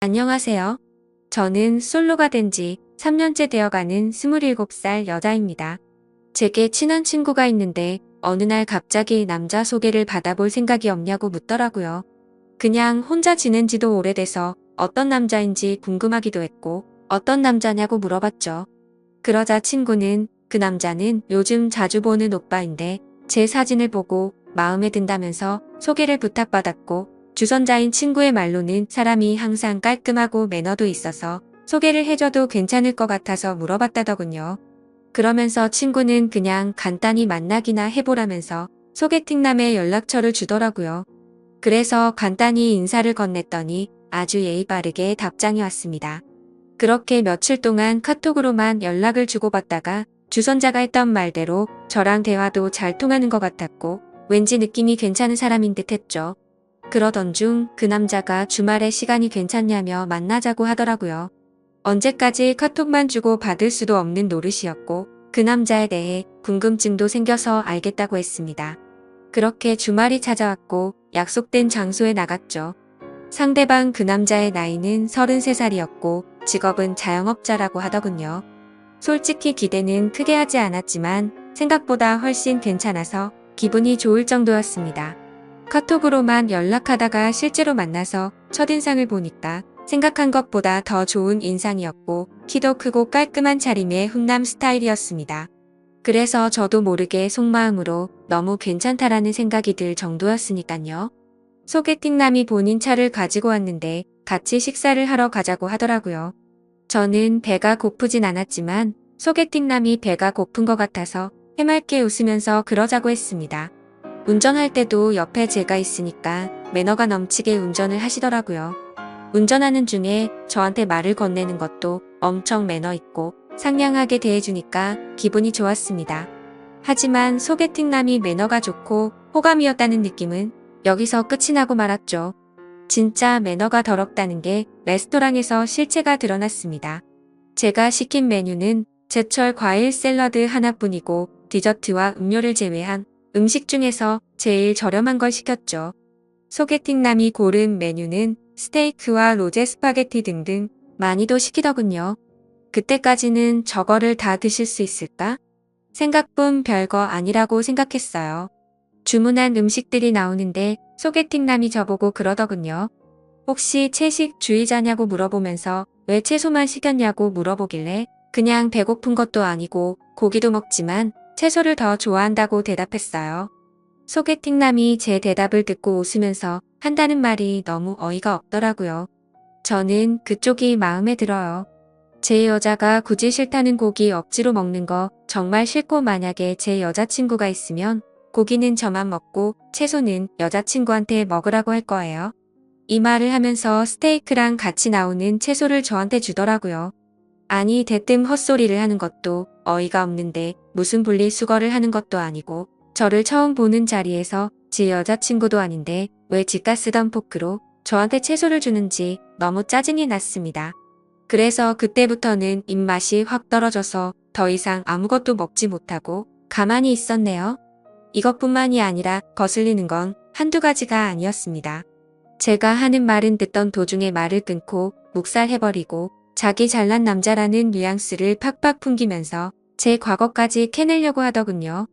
안녕하세요. 저는 솔로가 된 지 3년째 되어가는 27살 여자입니다. 제게 친한 친구가 있는데 어느 날 갑자기 남자 소개를 받아볼 생각이 없냐고 묻더라고요. 그냥 혼자 지낸 지도 오래돼서 어떤 남자인지 궁금하기도 했고 어떤 남자냐고 물어봤죠. 그러자 친구는 그 남자는 요즘 자주 보는 오빠인데 제 사진을 보고 마음에 든다면서 소개를 부탁받았고 주선자인 친구의 말로는 사람이 항상 깔끔하고 매너도 있어서 소개를 해줘도 괜찮을 것 같아서 물어봤다더군요. 그러면서 친구는 그냥 간단히 만나기나 해보라면서 소개팅남의 연락처를 주더라고요. 그래서 간단히 인사를 건넸더니 아주 예의 바르게 답장이 왔습니다. 그렇게 며칠 동안 카톡으로만 연락을 주고받다가 주선자가 했던 말대로 저랑 대화도 잘 통하는 것 같았고 왠지 느낌이 괜찮은 사람인 듯 했죠. 그러던 중 그 남자가 주말에 시간이 괜찮냐며 만나자고 하더라고요. 언제까지 카톡만 주고 받을 수도 없는 노릇이었고 그 남자에 대해 궁금증도 생겨서 알겠다고 했습니다. 그렇게 주말이 찾아왔고 약속된 장소에 나갔죠. 상대방 그 남자의 나이는 33살이었고 직업은 자영업자라고 하더군요. 솔직히 기대는 크게 하지 않았지만 생각보다 훨씬 괜찮아서 기분이 좋을 정도였습니다. 카톡으로만 연락하다가 실제로 만나서 첫인상을 보니까 생각한 것보다 더 좋은 인상이었고 키도 크고 깔끔한 차림의 훈남 스타일이었습니다. 그래서 저도 모르게 속마음으로 너무 괜찮다라는 생각이 들 정도였으니깐요. 소개팅남이 본인 차를 가지고 왔는데 같이 식사를 하러 가자고 하더라고요. 저는 배가 고프진 않았지만 소개팅남이 배가 고픈 것 같아서 해맑게 웃으면서 그러자고 했습니다. 운전할 때도 옆에 제가 있으니까 매너가 넘치게 운전을 하시더라고요. 운전하는 중에 저한테 말을 건네는 것도 엄청 매너 있고 상냥하게 대해주니까 기분이 좋았습니다. 하지만 소개팅남이 매너가 좋고 호감이었다는 느낌은 여기서 끝이 나고 말았죠. 진짜 매너가 더럽다는 게 레스토랑에서 실체가 드러났습니다. 제가 시킨 메뉴는 제철 과일 샐러드 하나뿐이고 디저트와 음료를 제외한 음식 중에서 제일 저렴한 걸 시켰죠. 소개팅남이 고른 메뉴는 스테이크와 로제 스파게티 등등 많이도 시키더군요. 그때까지는 저거를 다 드실 수 있을까? 생각뿐 별거 아니라고 생각했어요. 주문한 음식들이 나오는데 소개팅남이 저보고 그러더군요. 혹시 채식주의자냐고 물어보면서 왜 채소만 시켰냐고 물어보길래 그냥 배고픈 것도 아니고 고기도 먹지만 채소를 더 좋아한다고 대답했어요. 소개팅남이 제 대답을 듣고 웃으면서 한다는 말이 너무 어이가 없더라고요. 저는 그쪽이 마음에 들어요. 제 여자가 굳이 싫다는 고기 억지로 먹는 거 정말 싫고 만약에 제 여자친구가 있으면 고기는 저만 먹고 채소는 여자친구한테 먹으라고 할 거예요. 이 말을 하면서 스테이크랑 같이 나오는 채소를 저한테 주더라고요. 아니 대뜸 헛소리를 하는 것도 어이가 없는데 무슨 분리수거를 하는 것도 아니고 저를 처음 보는 자리에서 제 여자친구도 아닌데 왜 지가 쓰던 포크로 저한테 채소를 주는지 너무 짜증이 났습니다. 그래서 그때부터는 입맛이 확 떨어져서 더 이상 아무것도 먹지 못하고 가만히 있었네요. 이것뿐만이 아니라 거슬리는 건 한두 가지가 아니었습니다. 제가 하는 말은 듣던 도중에 말을 끊고 묵살해버리고 자기 잘난 남자라는 뉘앙스를 팍팍 풍기면서 제 과거까지 캐내려고 하더군요.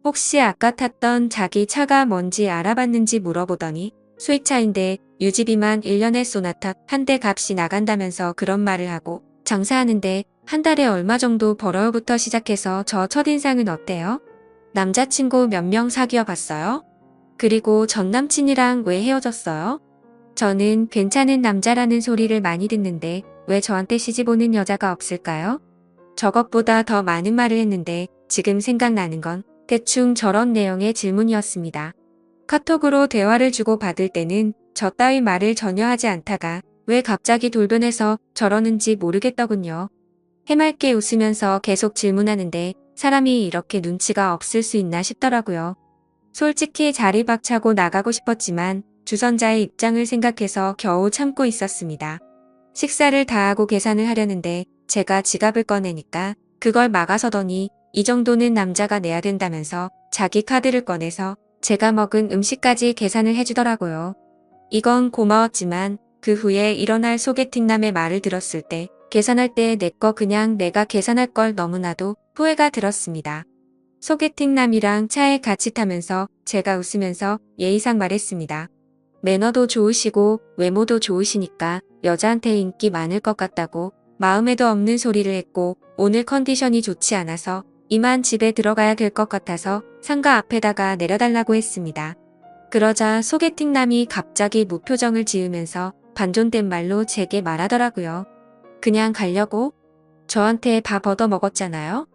혹시 아까 탔던 자기 차가 뭔지 알아봤는지 물어보더니 수입차인데 유지비만 1년에 쏘나타 한 대 값이 나간다면서 그런 말을 하고 장사하는데 한 달에 얼마 정도 벌어요부터 시작해서 저 첫인상은 어때요? 남자친구 몇 명 사귀어 봤어요? 그리고 전 남친이랑 왜 헤어졌어요? 저는 괜찮은 남자라는 소리를 많이 듣는데 왜 저한테 시집 오는 여자가 없을까요? 저것보다 더 많은 말을 했는데 지금 생각나는 건 대충 저런 내용의 질문이었습니다. 카톡으로 대화를 주고받을 때는 저 따위 말을 전혀 하지 않다가 왜 갑자기 돌변해서 저러는지 모르겠더군요. 해맑게 웃으면서 계속 질문하는데 사람이 이렇게 눈치가 없을 수 있나 싶더라고요. 솔직히 자리 박차고 나가고 싶었지만 주선자의 입장을 생각해서 겨우 참고 있었습니다. 식사를 다 하고 계산을 하려는데 제가 지갑을 꺼내니까 그걸 막아서더니 이 정도는 남자가 내야 된다면서 자기 카드를 꺼내서 제가 먹은 음식까지 계산을 해주더라고요. 이건 고마웠지만 그 후에 일어날 소개팅남의 말을 들었을 때 계산할 때 내 거 그냥 내가 계산할 걸 너무나도 후회가 들었습니다. 소개팅남이랑 차에 같이 타면서 제가 웃으면서 예의상 말했습니다. 매너도 좋으시고 외모도 좋으시니까 여자한테 인기 많을 것 같다고 마음에도 없는 소리를 했고 오늘 컨디션이 좋지 않아서 이만 집에 들어가야 될 것 같아서 상가 앞에다가 내려달라고 했습니다. 그러자 소개팅남이 갑자기 무표정을 지으면서 반존된 말로 제게 말하더라고요. 그냥 가려고? 저한테 밥 얻어 먹었잖아요?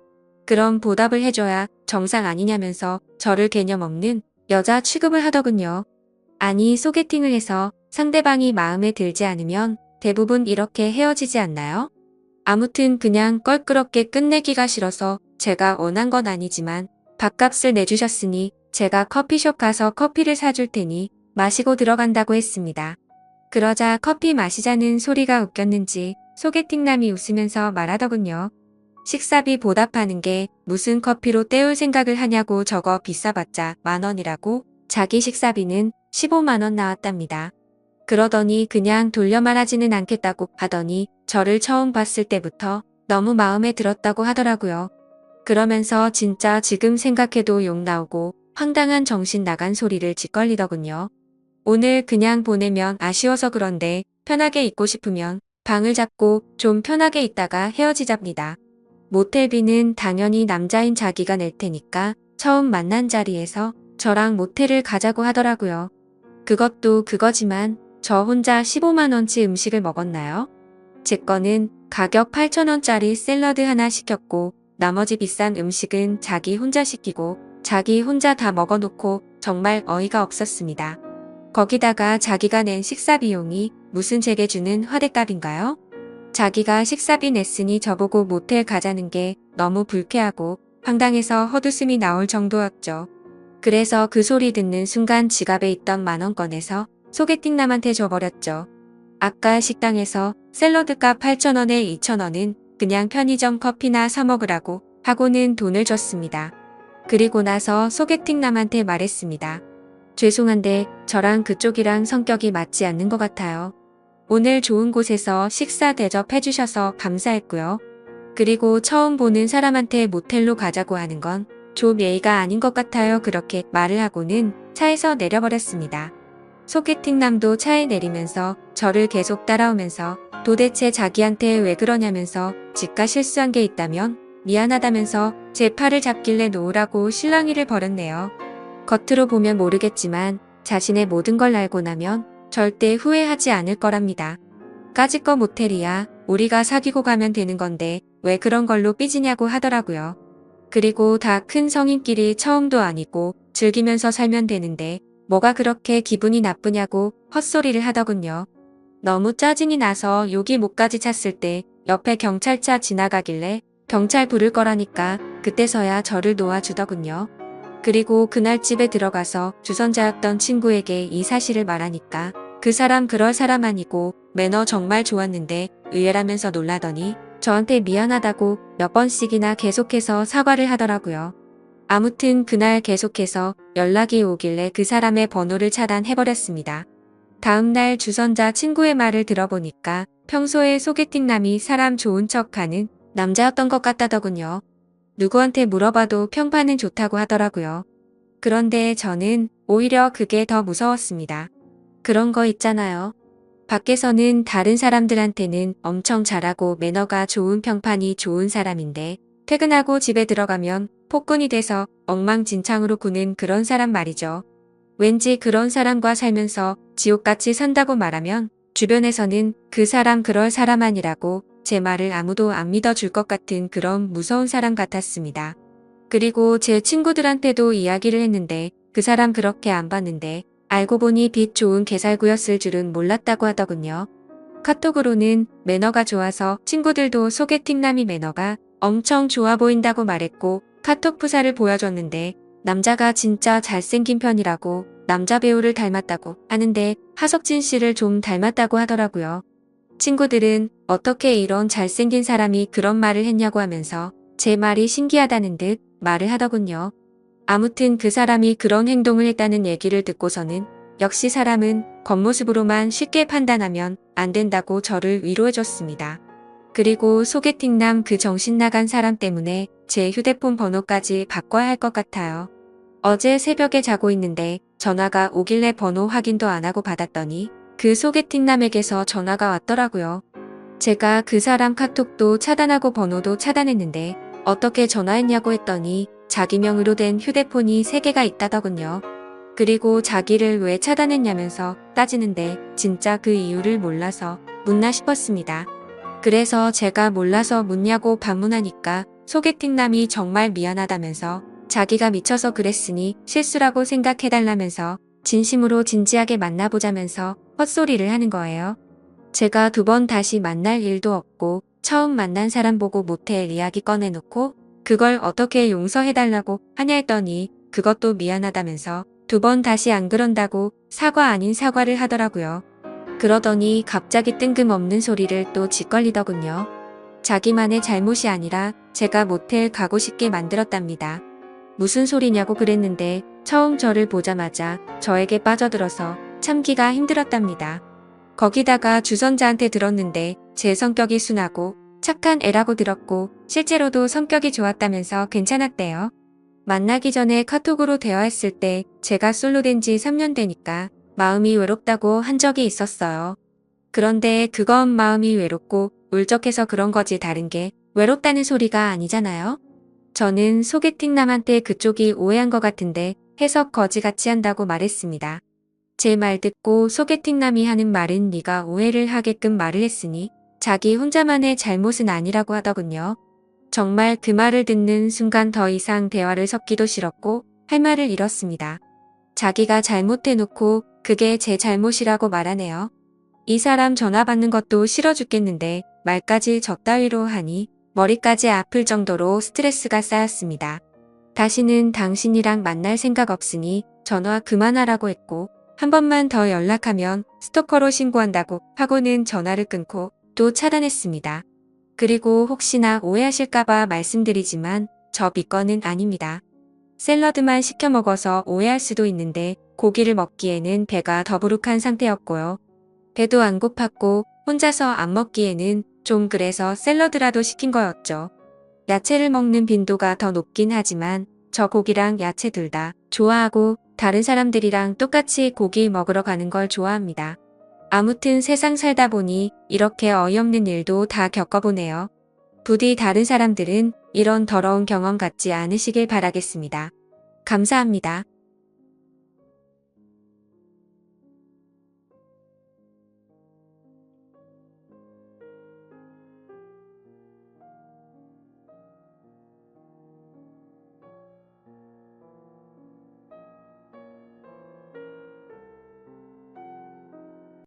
그럼 보답을 해줘야 정상 아니냐면서 저를 개념 없는 여자 취급을 하더군요. 아니 소개팅을 해서 상대방이 마음에 들지 않으면 대부분 이렇게 헤어지지 않나요? 아무튼 그냥 껄끄럽게 끝내기가 싫어서 제가 원한 건 아니지만 밥값을 내주셨으니 제가 커피숍 가서 커피를 사줄 테니 마시고 들어간다고 했습니다. 그러자 커피 마시자는 소리가 웃겼는지 소개팅남이 웃으면서 말하더군요. 식사비 보답하는 게 무슨 커피로 때울 생각을 하냐고 저거 비싸봤자 10,000원이라고 자기 식사비는 15만원 나왔답니다. 그러더니 그냥 돌려 말하지는 않겠다고 하더니 저를 처음 봤을 때부터 너무 마음에 들었다고 하더라고요. 그러면서 진짜 지금 생각해도 욕 나오고 황당한 정신 나간 소리를 짓걸리더군요. 오늘 그냥 보내면 아쉬워서 그런데 편하게 있고 싶으면 방을 잡고 좀 편하게 있다가 헤어지잡니다. 모텔비는 당연히 남자인 자기가 낼 테니까 처음 만난 자리에서 저랑 모텔을 가자고 하더라고요. 그것도 그거지만 저 혼자 15만원치 음식을 먹었나요? 제 거는 가격 8,000원짜리 샐러드 하나 시켰고 나머지 비싼 음식은 자기 혼자 시키고 자기 혼자 다 먹어놓고 정말 어이가 없었습니다. 거기다가 자기가 낸 식사 비용이 무슨 제게 주는 화대값인가요? 자기가 식사비 냈으니 저보고 모텔 가자는 게 너무 불쾌하고 황당해서 헛웃음이 나올 정도였죠. 그래서 그 소리 듣는 순간 지갑에 있던 10,000원 꺼내서 소개팅남한테 줘버렸죠. 아까 식당에서 샐러드값 8,000원에 2,000원은 그냥 편의점 커피나 사 먹으라고 하고는 돈을 줬습니다. 그리고 나서 소개팅남한테 말했습니다. 죄송한데 저랑 그쪽이랑 성격이 맞지 않는 것 같아요. 오늘 좋은 곳에서 식사 대접해주셔서 감사했고요. 그리고 처음 보는 사람한테 모텔로 가자고 하는 건 좀 예의가 아닌 것 같아요. 그렇게 말을 하고는 차에서 내려버렸습니다. 소개팅남도 차에 내리면서 저를 계속 따라오면서 도대체 자기한테 왜 그러냐면서 지가 실수한 게 있다면 미안하다면서 제 팔을 잡길래 놓으라고 실랑이를 벌였네요. 겉으로 보면 모르겠지만 자신의 모든 걸 알고 나면 절대 후회하지 않을 거랍니다. 까짓거 모텔이야 우리가 사귀고 가면 되는 건데 왜 그런 걸로 삐지냐고 하더라고요. 그리고 다 큰 성인끼리 처음도 아니고 즐기면서 살면 되는데 뭐가 그렇게 기분이 나쁘냐고 헛소리를 하더군요. 너무 짜증이 나서 욕이 목까지 찼을 때 옆에 경찰차 지나가길래 경찰 부를 거라니까 그때서야 저를 놓아주더군요. 그리고 그날 집에 들어가서 주선자였던 친구에게 이 사실을 말하니까 그 사람 그럴 사람 아니고 매너 정말 좋았는데 의외라면서 놀라더니 저한테 미안하다고 몇 번씩이나 계속해서 사과를 하더라고요. 아무튼 그날 계속해서 연락이 오길래 그 사람의 번호를 차단해버렸습니다. 다음날 주선자 친구의 말을 들어보니까 평소에 소개팅남이 사람 좋은 척하는 남자였던 것 같다더군요. 누구한테 물어봐도 평판은 좋다고 하더라고요. 그런데 저는 오히려 그게 더 무서웠습니다. 그런 거 있잖아요. 밖에서는 다른 사람들한테는 엄청 잘하고 매너가 좋은 평판이 좋은 사람인데 퇴근하고 집에 들어가면 폭군이 돼서 엉망진창으로 구는 그런 사람 말이죠. 왠지 그런 사람과 살면서 지옥같이 산다고 말하면 주변에서는 그 사람 그럴 사람 아니라고 제 말을 아무도 안 믿어줄 것 같은 그런 무서운 사람 같았습니다. 그리고 제 친구들한테도 이야기를 했는데 그 사람 그렇게 안 봤는데 알고 보니 빚 좋은 개살구였을 줄은 몰랐다고 하더군요. 카톡으로는 매너가 좋아서 친구들도 소개팅남이 매너가 엄청 좋아 보인다고 말했고 카톡 프사를 보여줬는데 남자가 진짜 잘생긴 편이라고 남자 배우를 닮았다고 하는데 하석진 씨를 좀 닮았다고 하더라고요. 친구들은 어떻게 이런 잘생긴 사람이 그런 말을 했냐고 하면서 제 말이 신기하다는 듯 말을 하더군요. 아무튼 그 사람이 그런 행동을 했다는 얘기를 듣고서는 역시 사람은 겉모습으로만 쉽게 판단하면 안 된다고 저를 위로해줬습니다. 그리고 소개팅남 그 정신 나간 사람 때문에 제 휴대폰 번호까지 바꿔야 할 것 같아요. 어제 새벽에 자고 있는데 전화가 오길래 번호 확인도 안 하고 받았더니 그 소개팅남에게서 전화가 왔더라고요. 제가 그 사람 카톡도 차단하고 번호도 차단했는데 어떻게 전화했냐고 했더니 자기 명의로 된 휴대폰이 3개가 있다더군요. 그리고 자기를 왜 차단했냐면서 따지는데 진짜 그 이유를 몰라서 묻나 싶었습니다. 그래서 제가 몰라서 묻냐고 반문하니까 소개팅남이 정말 미안하다면서 자기가 미쳐서 그랬으니 실수라고 생각해달라면서 진심으로 진지하게 만나보자면서 헛소리를 하는 거예요. 제가 2번 다시 만날 일도 없고 처음 만난 사람 보고 모텔 이야기 꺼내놓고 그걸 어떻게 용서해달라고 하냐 했더니 그것도 미안하다면서 2번 다시 안 그런다고 사과 아닌 사과를 하더라고요. 그러더니 갑자기 뜬금없는 소리를 또 짓걸리더군요. 자기만의 잘못이 아니라 제가 모텔 가고 싶게 만들었답니다. 무슨 소리냐고 그랬는데 처음 저를 보자마자 저에게 빠져들어서 참기가 힘들었답니다. 거기다가 주선자한테 들었는데 제 성격이 순하고 착한 애라고 들었고 실제로도 성격이 좋았다면서 괜찮았대요. 만나기 전에 카톡으로 대화했을 때 제가 솔로 된 지 3년 되니까 마음이 외롭다고 한 적이 있었어요. 그런데 그건 마음이 외롭고 울적해서 그런 거지 다른 게 외롭다는 소리가 아니잖아요. 저는 소개팅남한테 그쪽이 오해한 것 같은데 해석 거지같이 한다고 말했습니다. 제 말 듣고 소개팅남이 하는 말은 네가 오해를 하게끔 말을 했으니 자기 혼자만의 잘못은 아니라고 하더군요. 정말 그 말을 듣는 순간 더 이상 대화를 섞기도 싫었고 할 말을 잃었습니다. 자기가 잘못해놓고 그게 제 잘못이라고 말하네요. 이 사람 전화 받는 것도 싫어 죽겠는데 말까지 저 따위로 하니 머리까지 아플 정도로 스트레스가 쌓였습니다. 다시는 당신이랑 만날 생각 없으니 전화 그만하라고 했고 한 번만 더 연락하면 스토커로 신고한다고 하고는 전화를 끊고 또 차단했습니다. 그리고 혹시나 오해하실까봐 말씀드리지만 저 비건은 아닙니다. 샐러드만 시켜 먹어서 오해할 수도 있는데 고기를 먹기에는 배가 더부룩한 상태였고요. 배도 안 고팠고 혼자서 안 먹기에는 좀 그래서 샐러드라도 시킨 거였죠. 야채를 먹는 빈도가 더 높긴 하지만 저 고기랑 야채 둘 다 좋아하고 다른 사람들이랑 똑같이 고기 먹으러 가는 걸 좋아합니다. 아무튼 세상 살다 보니 이렇게 어이없는 일도 다 겪어보네요. 부디 다른 사람들은 이런 더러운 경험 갖지 않으시길 바라겠습니다. 감사합니다.